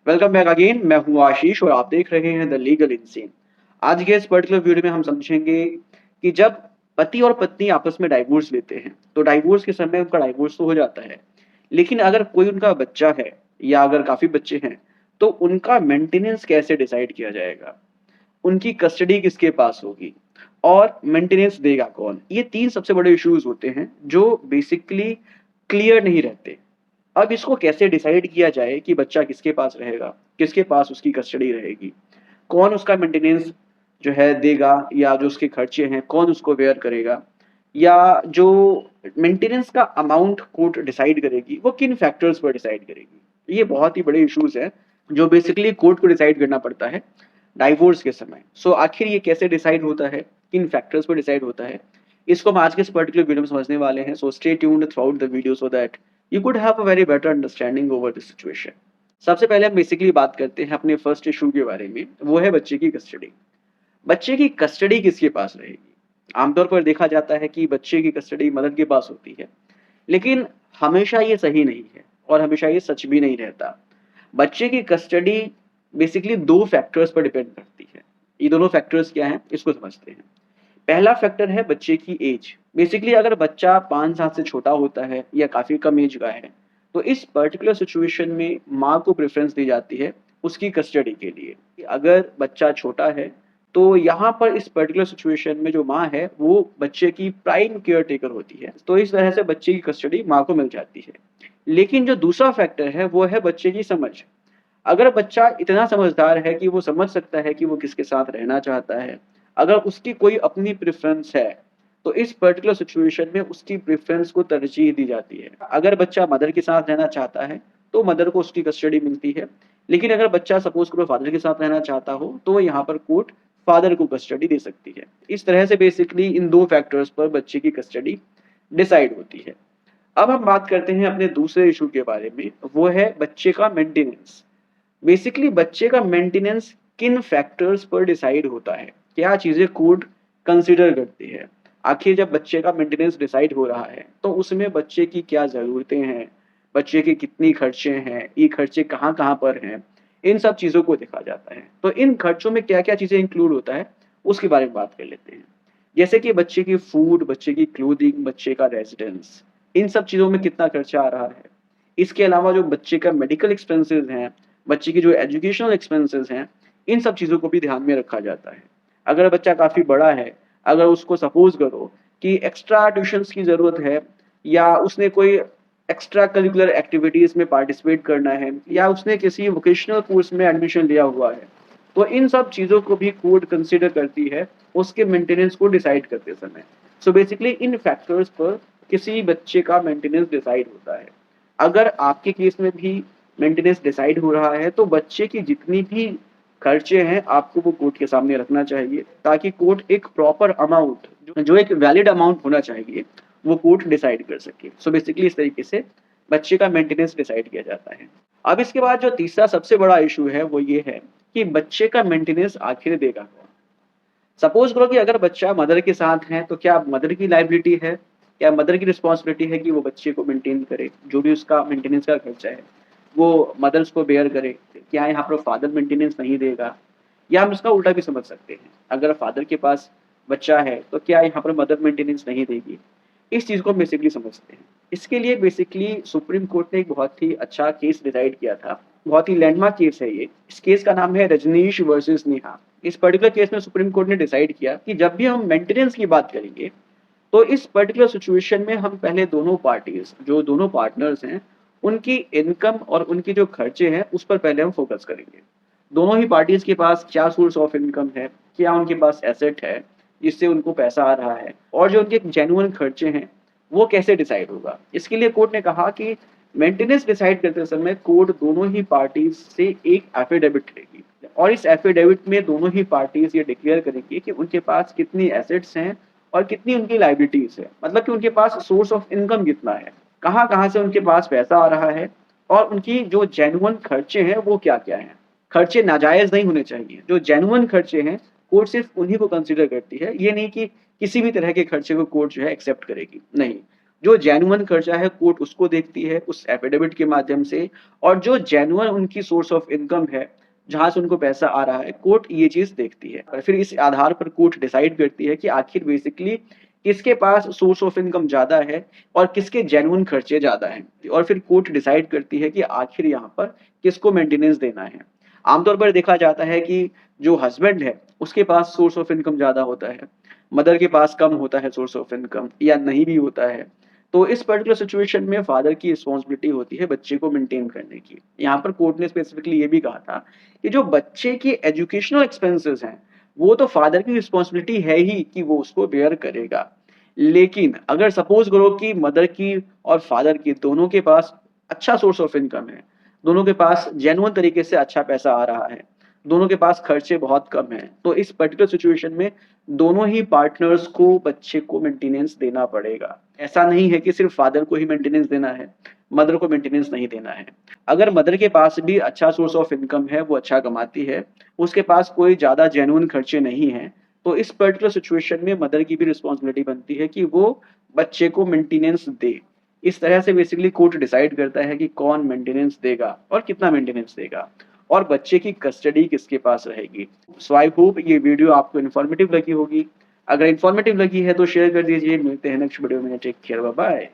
Welcome back again. मैं हूँ आशीष और आप देख रहे हैं द लीगल इंसीन। आज के इस पर्टिकुलर वीडियो में हम समझेंगे कि जब पति और पत्नी आपस में डाइवोर्स लेते हैं तो डाइवोर्स के समय उनका डाइवोर्स तो हो जाता है, लेकिन अगर कोई उनका बच्चा है या अगर काफी बच्चे हैं तो उनका मेंटेनेंस कैसे डिसाइड किया जाएगा, उनकी कस्टडी किसके पास होगी और मेंटेनेंस देगा कौन। ये तीन सबसे बड़े इश्यूज होते हैं जो बेसिकली क्लियर नहीं रहते। अब इसको कैसे डिसाइड किया जाए कि बच्चा किसके पास रहेगा, किसके पास उसकी कस्टडी रहेगी, कौन उसका मेंटेनेंस जो है देगा या जो उसके खर्चे हैं कौन उसको बेयर करेगा, या जो मेंटेनेंस का अमाउंट कोर्ट डिसाइड करेगी वो किन फैक्टर्स पर डिसाइड करेगी। ये बहुत ही बड़े इश्यूज हैं जो बेसिकली कोर्ट को डिसाइड करना पड़ता है डाइवोर्स के समय। आखिर ये कैसे डिसाइड होता है, किन फैक्टर्स पर डिसाइड होता है, इसको हम आज के इस पर्टिकुलर वीडियो में समझने वाले हैं। Stay tuned through out the video so that you could have a very better understanding over the situation। सबसे पहले हम बेसिकली बात करते हैं अपने फर्स्ट इशू के बारे में, वो है बच्चे की कस्टडी। बच्चे की कस्टडी किसके पास रहेगी? आमतौर पर देखा जाता है कि बच्चे की कस्टडी मदर के पास होती है, लेकिन हमेशा ये सही नहीं है और हमेशा ये सच भी नहीं रहता। बच्चे की कस्टडी बेसिकली दो फैक्टर्स पर डिपेंड करती है। ये दोनों फैक्टर्स क्या हैं इसको समझते हैं। पहला फैक्टर है बच्चे की एज। बेसिकली अगर बच्चा 5 साल से छोटा होता है या काफ़ी कम एज का है, तो इस पर्टिकुलर सिचुएशन में माँ को प्रेफ़रेंस दी जाती है उसकी कस्टडी के लिए। अगर बच्चा छोटा है, तो यहाँ पर इस पर्टिकुलर सिचुएशन में जो माँ है, वो बच्चे की प्राइम केयर टेकर होती है। तो इस तरह से बच्चे की कस्टडी माँ को मिल जाती है। लेकिन जो दूसरा फैक्टर है, वो है बच्चे की समझ। अगर बच्चा इतना समझदार है कि वो समझ सकता है कि वो किसके साथ रहना चाहता है, अगर उसकी कोई अपनी प्रेफ़रेंस है, तो इस पर्टिकुलर सिचुएशन में उसकी प्रेफ़रेंस को तरजीह दी जाती है। अगर बच्चा मदर के साथ रहना चाहता है, तो मदर को उसकी कस्टडी मिलती है। लेकिन अगर बच्चा सपोज़ करो फादर के साथ रहना चाहता हो, तो यहाँ पर कोर्ट फादर को कस्टडी दे सकती है। इस तरह से बेसिकली इन 2 फैक्टर्स पर बच्चे की कस्टडी डिसाइड होती है। अब हम बात करते हैं अपने दूसरे इश्यू के बारे में, वो है बच्चे का मेंटेनेंस। बेसिकली बच्चे का मेंटेनेंस किन फैक्टर्स पर डिसाइड होता है, क्या चीजें कोर्ट कंसीडर करती है। आखिर जब बच्चे का मेंटेनेंस डिसाइड हो रहा है तो उसमें बच्चे की क्या जरूरतें हैं, बच्चे के कितनी खर्चे हैं, ये खर्चे कहाँ कहाँ पर हैं, इन सब चीजों को देखा जाता है। तो इन खर्चों में क्या क्या चीजें इंक्लूड होता है उसके बारे में बात कर लेते हैं। जैसे कि बच्चे की फूड, बच्चे की क्लोथिंग, बच्चे का रेजिडेंस, इन सब चीजों में कितना खर्चा आ रहा है। इसके अलावा जो बच्चे का मेडिकल एक्सपेंसेस हैं, बच्चे की जो एजुकेशनल एक्सपेंसेस हैं, इन सब चीज़ों को भी ध्यान में रखा जाता है। अगर बच्चा काफ़ी बड़ा है, अगर उसको सपोज़ करो कि एक्स्ट्रा ट्यूशन्स की ज़रूरत है या उसने कोई एक्स्ट्रा करिकुलर एक्टिविटीज़ में पार्टिसिपेट करना है या उसने किसी वोकेशनल कोर्स में एडमिशन लिया हुआ है, तो इन सब चीज़ों को भी कोर्ट कंसीडर करती है उसके मेंटेनेंस को डिसाइड करते समय। बेसिकली इन फैक्टर्स पर किसी बच्चे का मेंटेनेंस डिसाइड होता है। अगर आपके केस में भी मेंटेनेंस डिसाइड हो रहा है, तो बच्चे की जितनी भी खर्चे हैं आपको वो कोर्ट के सामने रखना चाहिए, ताकि कोर्ट एक प्रॉपर अमाउंट, जो एक वैलिड अमाउंट होना चाहिए, वो कोर्ट डिसाइड कर सके। बेसिकली इस तरीके से बच्चे का मेंटेनेंस डिसाइड किया जाता है। अब इसके बाद जो तीसरा सबसे बड़ा इशू है वो ये है कि बच्चे का मेंटेनेंस आखिर देगा कौन। सपोज करो कि अगर बच्चा मदर के साथ है, तो क्या मदर की लायबिलिटी है, क्या मदर की रिस्पॉन्सिबिलिटी है कि वो बच्चे को मेंटेन करे, जो भी उसका मेंटेनेंस का खर्चा है वो मदर्स को बेयर करे। क्या यहाँ पर फादर मेंटेनेंस नहीं देगा, या हम इसका उल्टा भी समझ सकते हैं, अगर फादर के पास बच्चा है तो क्या यहाँ पर मदर मेंटेनेंस नहीं देगी। इस चीज़ को हम बेसिकली समझते हैं। इसके लिए बेसिकली सुप्रीम कोर्ट ने एक बहुत ही अच्छा केस डिसाइड किया था, बहुत ही लैंडमार्क केस है ये। इस केस का नाम है रजनीश वर्सेस नेहा। इस पर्टिकुलर केस में सुप्रीम कोर्ट ने डिसाइड किया कि जब भी हम मेंटेनेंस की बात करेंगे, तो इस पर्टिकुलर सिचुएशन में हम पहले दोनों पार्टीज, जो दोनों पार्टनर्स हैं, उनकी इनकम और उनके जो खर्चे हैं उस पर पहले हम फोकस करेंगे। दोनों ही पार्टीज के पास क्या सोर्स ऑफ इनकम है, क्या उनके पास एसेट है जिससे उनको पैसा आ रहा है, और जो उनके जेन्युइन खर्चे हैं वो कैसे डिसाइड होगा। इसके लिए कोर्ट ने कहा कि मेंटेनेंस डिसाइड करते समय कोर्ट दोनों ही पार्टीज से एक एफिडेविट लेगी, और इस एफिडेविट में दोनों ही पार्टीज ये डिक्लेयर करेंगी कि उनके पास कितनी एसेट्स हैं और कितनी उनकी लायबिलिटीज है। मतलब कि उनके पास सोर्स ऑफ इनकम कितना है, कहाँ कहाँ से उनके पास पैसा आ रहा है, और उनकी जो जेन्युइन खर्चे हैं वो क्या क्या हैं। खर्चे नाजायज नहीं होने चाहिए, जो जेन्युइन खर्चे हैं कोर्ट सिर्फ उन्हीं को कंसिडर करती है। ये नहीं कि किसी भी तरह के खर्चे को कोर्ट जो है एक्सेप्ट करेगी, नहीं। जो जेन्युइन खर्चा है कोर्ट उसको देखती है उस एफिडेविट के माध्यम से, और जो जेन्युइन उनकी सोर्स ऑफ इनकम है, जहाँ से उनको पैसा आ रहा है, कोर्ट ये चीज़ देखती है। और फिर इस आधार पर कोर्ट डिसाइड करती है कि आखिर बेसिकली किसके पास सोर्स ऑफ इनकम ज़्यादा है और किसके जेन्युइन खर्चे ज़्यादा हैं। और फिर कोर्ट डिसाइड करती है कि आखिर यहाँ पर किसको मेंटेनेंस देना है। आमतौर पर देखा जाता है कि जो हस्बैंड है, उसके पास सोर्स ऑफ इनकम ज़्यादा होता है, मदर के पास कम होता है सोर्स ऑफ इनकम या नहीं भी होता है। तो इस पर्टिकुलर सिचुएशन में फादर की रिस्पॉन्सिबिलिटी होती है बच्चे को मेंटेन करने की। यहाँ पर कोर्ट ने स्पेसिफिकली ये भी कहा था कि जो बच्चे के एजुकेशनल एक्सपेंसेस हैं, वो तो फादर की रिस्पॉन्सिबिलिटी है ही कि वो उसको बेयर करेगा। लेकिन अगर सपोज़ करो कि मदर की और फादर की दोनों के पास अच्छा सोर्स ऑफ इनकम है, दोनों के पास जेन्युइन तरीके से अच्छा पैसा आ रहा है, दोनों के पास खर्चे बहुत कम हैं, तो इस पर्टिकुलर सिचुएशन में दोनों ही पार्टनर्स को बच्चे को मेंटेनेंस देना पड़ेगा। ऐसा नहीं है कि सिर्फ फादर को ही मेंटेनेंस देना है, मदर को मेंटेनेंस नहीं देना है। अगर मदर के पास भी अच्छा सोर्स ऑफ इनकम है, वो अच्छा कमाती है, उसके पास कोई ज़्यादा जेन्युइन खर्चे नहीं हैं, तो इस पर्टिकुलर सिचुएशन में मदर की भी रिस्पॉन्सिबिलिटी बनती है कि वो बच्चे को मेंटेनेंस दे। इस तरह से बेसिकली कोर्ट डिसाइड करता है कि कौन मेंटेनेंस देगा और कितना मेंटेनेंस देगा और बच्चे की कस्टडी किसके पास रहेगी। सो आई होप ये वीडियो आपको इन्फॉर्मेटिव लगी होगी। अगर इन्फॉर्मेटिव लगी है तो शेयर कर दीजिए। मिलते हैं नेक्स्ट वीडियो में। Take care, bye bye.